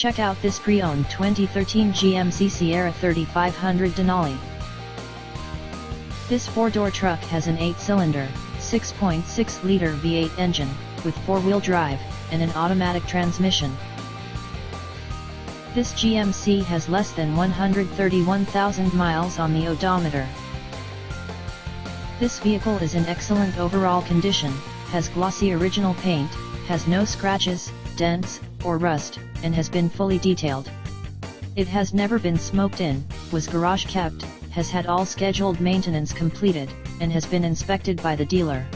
Check out this pre-owned 2013 GMC Sierra 3500 Denali. This four-door truck has an 8-cylinder, 6.6-liter V8 engine, with four-wheel drive, and an automatic transmission. This GMC has less than 131,000 miles on the odometer. This vehicle is in excellent overall condition, has glossy original paint, has no scratches, dents, or rust, and has been fully detailed. It has never been smoked in, was garage kept, has had all scheduled maintenance completed, and has been inspected by the dealer.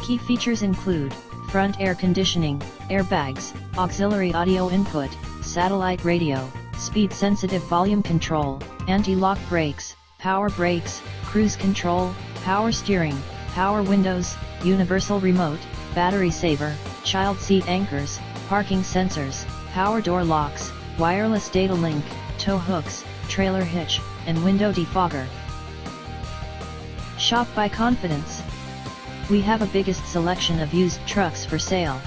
Key features include front air conditioning, airbags, auxiliary audio input, satellite radio, speed-sensitive volume control, anti-lock brakes, power brakes, cruise control, power steering, power windows, universal remote, battery saver, child seat anchors, parking sensors, power door locks, wireless data link, tow hooks, trailer hitch, and window defogger. Shop by confidence. We have a biggest selection of used trucks for sale.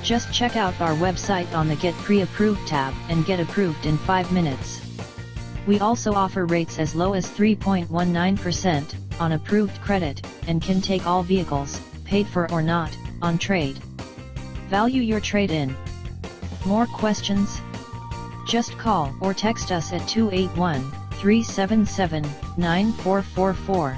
Just check out our website on the Get Pre-Approved tab and get approved in 5 minutes. We also offer rates as low as 3.19% on approved credit, and can take all vehicles, paid for or not, on trade. Value your trade-in. More questions? Just call or text us at 281-377-9444.